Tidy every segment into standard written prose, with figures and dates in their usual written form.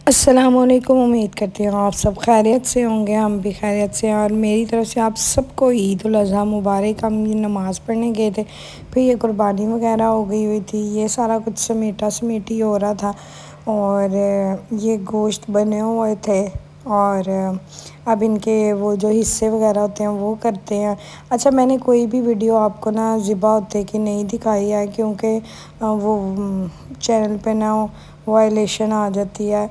السلام علیکم، امید کرتی ہوں آپ سب خیریت سے ہوں گے، ہم بھی خیریت سے ہیں۔ اور میری طرف سے آپ سب کو عید الاضحیٰ مبارک۔ ہم یہ نماز پڑھنے گئے تھے، پھر یہ قربانی وغیرہ ہو گئی ہوئی تھی، یہ سارا کچھ سمیٹی ہو رہا تھا، اور یہ گوشت بنے ہوئے تھے، اور اب ان کے وہ جو حصے وغیرہ ہوتے ہیں وہ کرتے ہیں۔ اچھا، میں نے کوئی بھی ویڈیو آپ کو ذبح ہوتے کہ نہیں دکھائی ہے، کیونکہ وہ چینل پہ وائلیشن آ جاتی ہے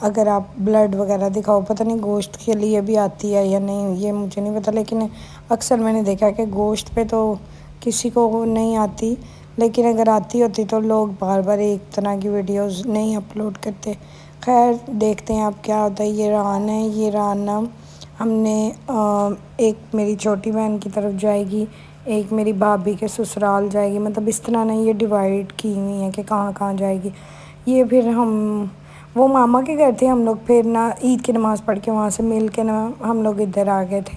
اگر آپ بلڈ وغیرہ دکھاؤ۔ پتہ نہیں گوشت کے لیے بھی آتی ہے یا نہیں، یہ مجھے نہیں پتہ، لیکن اکثر میں نے دیکھا کہ گوشت پہ تو کسی کو نہیں آتی، لیکن اگر آتی ہوتی تو لوگ بار بار ایک طرح کی ویڈیوز نہیں اپلوڈ کرتے۔ خیر، دیکھتے ہیں اب کیا ہوتا ہے۔ یہ ران ہے، یہ ران ہم نے ایک میری چھوٹی بہن کی طرف جائے گی، ایک میری بھابھی کے سسرال جائے گی، مطلب اس طرح نہیں یہ ڈیوائڈ کی ہوئی ہیں کہ کہاں کہاں جائے گی۔ یہ پھر وہ ماما کے گھر تھے، ہم لوگ پھر عید کی نماز پڑھ کے وہاں سے مل کے ہم لوگ ادھر آ گئے تھے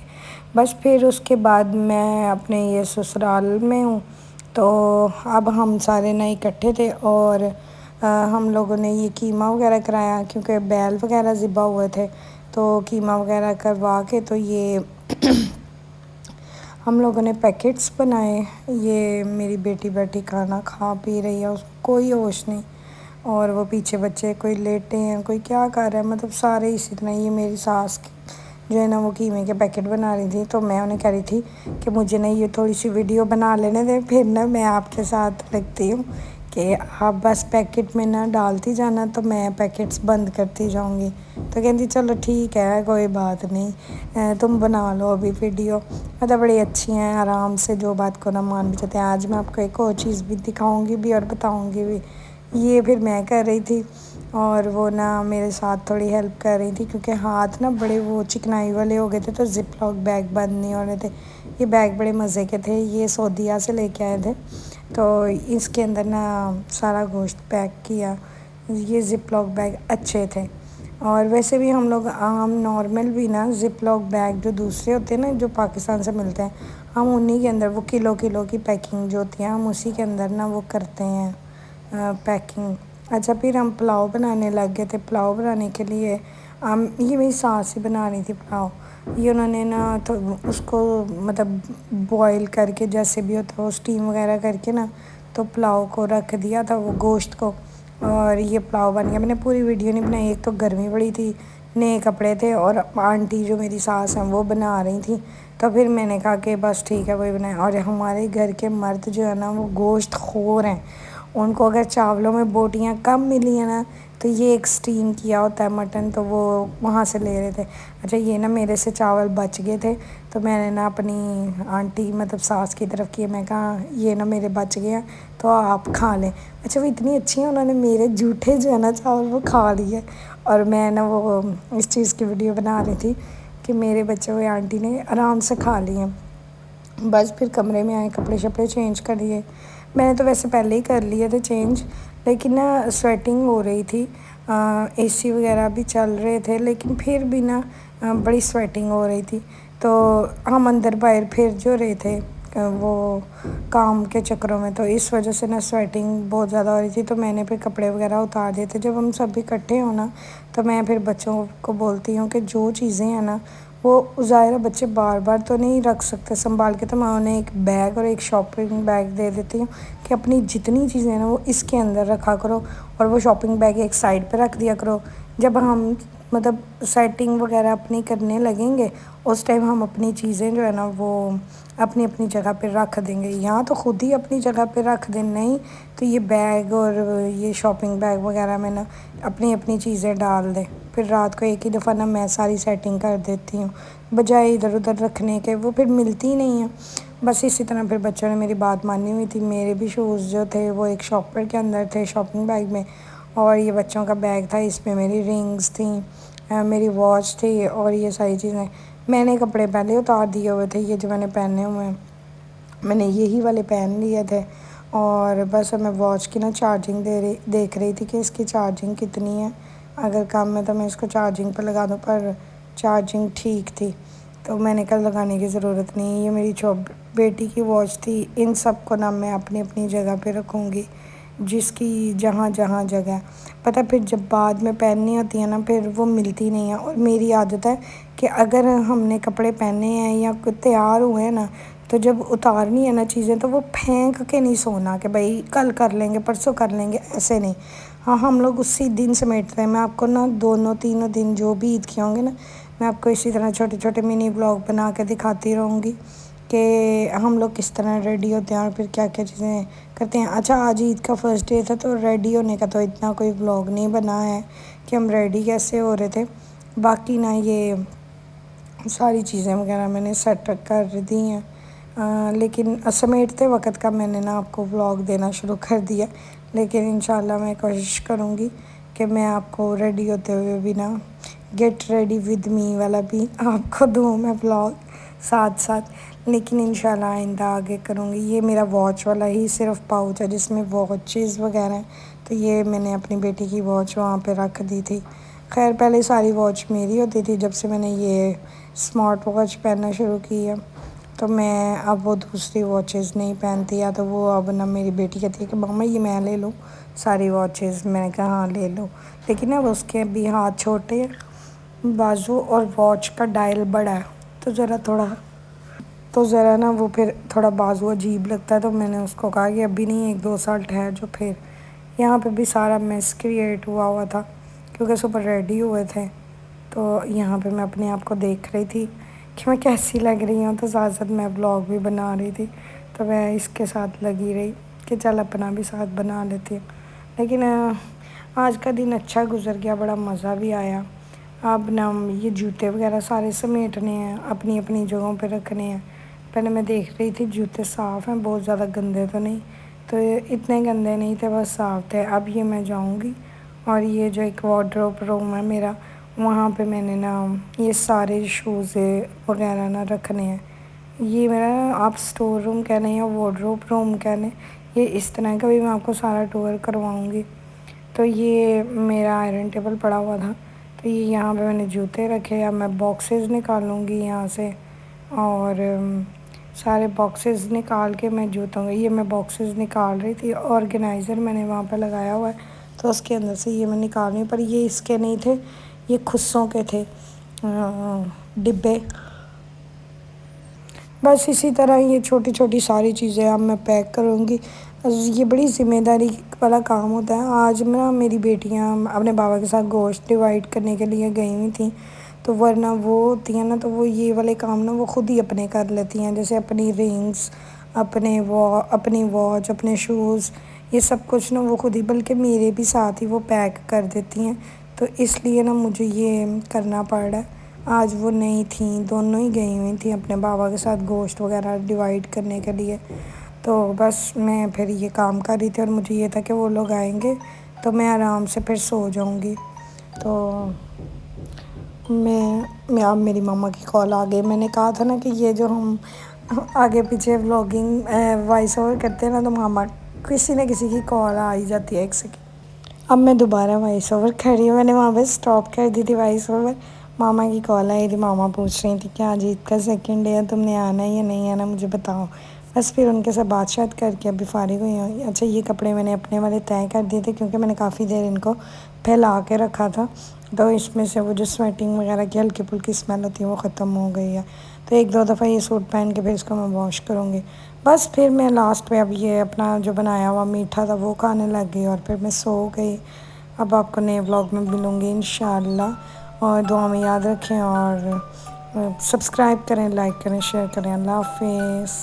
بس۔ پھر اس کے بعد میں اپنے یہ سسرال میں ہوں، تو اب ہم سارے اکٹھے تھے، اور ہم لوگوں نے یہ قیمہ وغیرہ کرایا، کیونکہ بیل وغیرہ ذبح ہوئے تھے، تو قیمہ وغیرہ کروا کے تو یہ ہم لوگوں نے پیکٹس بنائے۔ یہ میری بیٹی بیٹی کھانا کھا پی رہی ہے، اس کو کوئی ہوش نہیں، اور وہ پیچھے بچے کوئی لیٹے ہیں، کوئی کیا کر رہا ہے، مطلب سارے اسی طرح۔ یہ میری ساس جو ہے وہ قیمے کے پیکٹ بنا رہی تھی، تو میں انہیں کہہ رہی تھی کہ مجھے یہ تھوڑی سی ویڈیو بنا لینے دیں، پھر میں آپ کے ساتھ لگتی ہوں کہ آپ بس پیکٹ میں ڈالتی جانا، تو میں پیکٹس بند کرتی جاؤں گی۔ تو کہتی چلو ٹھیک ہے، کوئی بات نہیں، تم بنا لو ابھی ویڈیو، مطلب بڑی اچھی ہیں، آرام سے جو بات کو مان بھی جاتے ہیں۔ آج میں آپ کو ایک اور چیز بھی دکھاؤں گی بھی اور بتاؤں گی بھی۔ یہ پھر میں کر رہی تھی، اور وہ میرے ساتھ تھوڑی ہیلپ کر رہی تھی، کیونکہ ہاتھ بڑے وہ چکنائی والے ہو گئے تھے، تو زپ لاک بیگ بند نہیں ہو رہے تھے۔ یہ بیگ بڑے مزے کے تھے، یہ سعودیہ سے لے کے آئے تھے، تو اس کے اندر سارا گوشت پیک کیا۔ یہ زپ لاک بیگ اچھے تھے، اور ویسے بھی ہم لوگ عام نارمل بھی زپ لاک بیگ جو دوسرے ہوتے ہیں جو پاکستان سے ملتے ہیں، ہم انہی کے اندر وہ کلو کی پیکنگ جو ہوتی ہے، ہم اسی کے اندر وہ کرتے ہیں پیکنگ۔ اچھا، پھر ہم پلاؤ بنانے لگ گئے تھے۔ پلاؤ بنانے کے لیے یہ میری ساس ہی بنا رہی تھی پلاؤ۔ یہ انہوں نے تو اس کو مطلب بوائل کر کے، جیسے بھی ہوتا ہے وہ اسٹیم وغیرہ کر کے تو پلاؤ کو رکھ دیا تھا، وہ گوشت کو، اور یہ پلاؤ بن گیا۔ میں نے پوری ویڈیو نہیں بنائی، ایک تو گرمی بڑی تھی، نئے کپڑے تھے، اور آنٹی جو میری ساس ہیں وہ بنا رہی تھیں، تو پھر میں نے کہا کہ بس ٹھیک ہے وہی بنائیں۔ اور ہمارے گھر کے مرد جو ہے وہ گوشت خور ہیں، ان کو اگر چاولوں میں بوٹیاں کم ملی ہیں تو یہ ایک اسٹیم کیا ہوتا ہے مٹن، تو وہ وہاں سے لے رہے تھے۔ اچھا، یہ میرے سے چاول بچ گئے تھے، تو میں نے اپنی آنٹی مطلب ساس کی طرف کیے، میں کہا یہ میرے بچ گئے ہیں تو آپ کھا لیں۔ اچھا، وہ اتنی اچھی ہیں، انہوں نے میرے جھوٹے جو ہے چاول وہ کھا لیے، اور میں وہ اس چیز کی ویڈیو بنا رہی تھی کہ میرے بچے ہوئے آنٹی نے آرام سے کھا لیے۔ بس پھر کمرے میں آئے، کپڑے شپڑے چینج کر لیے۔ میں نے تو ویسے پہلے ہی کر لیے تھے چینج، لیکن سویٹنگ ہو رہی تھی، اے سی وغیرہ بھی چل رہے تھے، لیکن پھر بھی بڑی سویٹنگ ہو رہی تھی، تو ہم اندر باہر پھر جو رہے تھے وہ کام کے چکروں میں، تو اس وجہ سے سویٹنگ بہت زیادہ ہو رہی تھی، تو میں نے پھر کپڑے وغیرہ اتار دیے تھے۔ جب ہم سب اکٹھے ہوں تو میں پھر بچوں کو بولتی ہوں کہ جو چیزیں ہیں وہ ظاہر بچے بار بار تو نہیں رکھ سکتے سنبھال کے، تو میں انہیں ایک بیگ اور ایک شاپنگ بیگ دے دیتی ہوں کہ اپنی جتنی چیزیں ہیں وہ اس کے اندر رکھا کرو، اور وہ شاپنگ بیگ ایک سائڈ پہ رکھ دیا کرو۔ جب ہم مطلب سیٹنگ وغیرہ اپنی کرنے لگیں گے، اس ٹائم ہم اپنی چیزیں جو ہے وہ اپنی اپنی جگہ پہ رکھ دیں گے، یہاں تو خود ہی اپنی جگہ پہ رکھ دیں، نہیں تو یہ بیگ اور یہ شاپنگ بیگ وغیرہ میں اپنی اپنی چیزیں ڈال دیں، پھر رات کو ایک ہی دفعہ میں ساری سیٹنگ کر دیتی ہوں، بجائے ادھر ادھر رکھنے کے، وہ پھر ملتی ہی نہیں ہیں۔ بس اسی طرح پھر بچوں نے میری بات مانی ہوئی تھی، میرے بھی شوز جو تھے وہ ایک شاپر کے اندر تھے شاپنگ بیگ میں، اور یہ بچوں کا بیگ تھا، اس میں میری رنگز تھیں، میری واچ تھی، اور یہ ساری چیزیں۔ میں نے کپڑے پہلے اتار دیے ہوئے تھے، یہ جو میں نے پہنے ہوئے ہیں میں نے یہی والے پہن لیے تھے، اور بس میں واچ کی چارجنگ دیکھ رہی تھی کہ اس کی چارجنگ کتنی ہے، اگر کم ہے تو میں اس کو چارجنگ پہ لگا دوں، پر چارجنگ ٹھیک تھی، تو میں نے کل لگانے کی ضرورت نہیں۔ یہ میری بیٹی کی واچ تھی، ان سب کو میں اپنی اپنی جگہ پہ رکھوں گی، جس کی جہاں جہاں جگہ ہے، پتہ پھر جب بعد میں پہننی ہوتی ہے نا پھر وہ ملتی نہیں ہے۔ اور میری عادت ہے کہ اگر ہم نے کپڑے پہنے ہیں یا تیار ہوئے ہیں نا، تو جب اتارنی ہے نا چیزیں تو وہ پھینک کے نہیں سونا کہ بھائی کل کر لیں گے پرسوں کر لیں گے، ایسے نہیں۔ ہاں ہم لوگ اسی دن سمیٹتے ہیں۔ میں آپ کو نا دونوں تینوں دن جو بھی عید کے ہوں گے نا، میں آپ کو اسی طرح چھوٹے چھوٹے منی بلاگ بنا کے دکھاتی رہوں گی کہ ہم لوگ کس طرح ریڈی ہوتے ہیں اور پھر کیا کیا چیزیں کرتے ہیں۔ اچھا آج عید کا فرسٹ ڈے تھا تو ریڈی ہونے کا تو اتنا کوئی بلاگ نہیں بنا ہے کہ ہم ریڈی کیسے ہو رہے تھے۔ باقی نا یہ ساری چیزیں وغیرہ میں نے سیٹ کر دی ہیں، لیکن سمیٹتے وقت کا میں نے نا آپ کو بلاگ دینا شروع کر دیا، لیکن انشاءاللہ میں کوشش کروں گی کہ میں آپ کو ریڈی ہوتے ہوئے بھی نا گیٹ ریڈی ود می والا بھی آپ کو دوں میں بلاگ ساتھ ساتھ، لیکن انشاءاللہ آئندہ آگے کروں گی۔ یہ میرا واچ والا ہی صرف پاؤچ ہے جس میں واچز وغیرہ ہیں، تو یہ میں نے اپنی بیٹی کی واچ وہاں پہ رکھ دی تھی۔ خیر پہلے ساری واچ میری ہوتی تھی، جب سے میں نے یہ اسمارٹ واچ پہننا شروع کی ہے تو میں اب وہ دوسری واچز نہیں پہنتی، یا تو وہ اب نا میری بیٹی کہتی ہے کہ ماما یہ میں لے لوں ساری واچز، میں نے کہا ہاں لے لو، لیکن اب اس کے بھی ہاتھ چھوٹے ہیں، بازو اور واچ کا ڈائل بڑا ہے تو ذرا نا وہ پھر تھوڑا بازو عجیب لگتا ہے، تو میں نے اس کو کہا کہ ابھی نہیں 1-2 سال ٹھہر جو۔ پھر یہاں پہ بھی سارا میس کریٹ ہوا تھا کیونکہ صبح ریڈی ہوئے تھے، تو یہاں پہ میں اپنے آپ کو دیکھ رہی تھی کہ میں کیسی لگ رہی ہوں، تو ساتھ ساتھ میں بلاگ بھی بنا رہی تھی، تو میں اس کے ساتھ لگی رہی کہ چل اپنا بھی ساتھ بنا لیتی ہوں۔ لیکن آج کا دن اچھا گزر گیا، بڑا مزہ بھی آیا۔ اب نا یہ جوتے وغیرہ سارے سمیٹنے ہیں، اپنی اپنی جگہوں پہ رکھنے ہیں۔ پہلے میں دیکھ رہی تھی جوتے صاف ہیں، بہت زیادہ گندے تو نہیں، تو اتنے گندے نہیں تھے، بس صاف تھے۔ اب یہ میں جاؤں گی اور یہ جو ایک وارڈروب روم ہے میرا، وہاں پہ میں نے نا یہ سارے شوز وغیرہ نا رکھنے ہیں۔ یہ میرا آپ اسٹور روم کہہ لیں یا وارڈروب روم کہہ لیں، یہ اس طرح کا بھی میں آپ کو سارا ٹور کرواؤں گی۔ تو یہ میرا آئرن ٹیبل پڑا ہوا تھا، تو یہ یہاں پہ میں نے جوتے رکھے، اب میں باکسز نکالوں گی یہاں سے، اور سارے باکسز نکال کے میں جوتوں گی، یہ میں باکسز نکال رہی تھی، آرگنائزر میں نے وہاں پہ لگایا ہوا ہے تو اس کے اندر سے یہ میں نکال رہی ہوں، پر یہ اس کے نہیں تھے، یہ خصوں کے تھے ڈبے۔ بس اسی طرح یہ چھوٹی چھوٹی ساری چیزیں اب میں پیک کروں گی۔ یہ بڑی ذمہ داری والا کام ہوتا ہے۔ آج نا میری بیٹیاں اپنے بابا کے ساتھ گوشت ڈیوائڈ کرنے کے لیے گئی ہوئی تھیں، تو ورنہ وہ ہوتی ہیں نا تو وہ یہ والے کام نا وہ خود ہی اپنے کر لیتی ہیں، جیسے اپنی رنگس، اپنی واچ، اپنے شوز، یہ سب کچھ نا وہ خود ہی، بلکہ میرے بھی ساتھ ہی وہ پیک کر دیتی ہیں، تو اس لیے نا مجھے یہ کرنا پڑ رہا ہے۔ آج وہ نہیں تھیں، دونوں ہی گئی ہوئی تھیں اپنے بابا کے ساتھ گوشت وغیرہ ڈیوائڈ کرنے کے لیے، تو بس میں پھر یہ کام کر رہی تھی، اور مجھے یہ تھا کہ وہ لوگ آئیں گے تو میں آرام سے پھر سو جاؤں گی۔ تو میں اب میری ماما کی کال آ گئی، میں نے کہا تھا نا کہ یہ جو ہم آگے پیچھے ولاگنگ وائس اوور کرتے ہیں نا، تو ماما کسی نہ کسی کی کال آ ہی جاتی ہے 1 سیکنڈ۔ اب میں دوبارہ وائس اوور کر رہی ہوں، میں نے وہاں پہ سٹاپ کر دی تھی وائس اوور، ماما کی کال آئی تھی، ماما پوچھ رہی تھی کہ آج عید کا سیکنڈ ڈے ہے، تم نے آنا ہے یا نہیں آنا مجھے بتاؤ۔ بس پھر ان کے ساتھ بات شات کر کے ابھی فارغ ہوئی ہوں۔ اچھا یہ کپڑے میں نے اپنے والے طے کر دیے تھے کیونکہ میں نے کافی دیر ان کو پھیلا کے رکھا تھا، تو اس میں سے وہ جو سویٹنگ وغیرہ کی ہلکی پھلکی اسمیل ہوتی ہے وہ ختم ہو گئی ہے، تو 1-2 دفعہ یہ سوٹ پہن کے پھر اس کو میں واش کروں گی۔ بس پھر میں لاسٹ پہ اب یہ اپنا جو بنایا ہوا میٹھا تھا وہ کھانے لگ گئی، اور پھر میں سو گئی۔ اب آپ کو نئے ولاگ میں ملوں گی انشاءاللہ، اور دعا میں یاد رکھیں، اور سبسکرائب کریں، لائک کریں، شیئر کریں۔ اللہ حافظ۔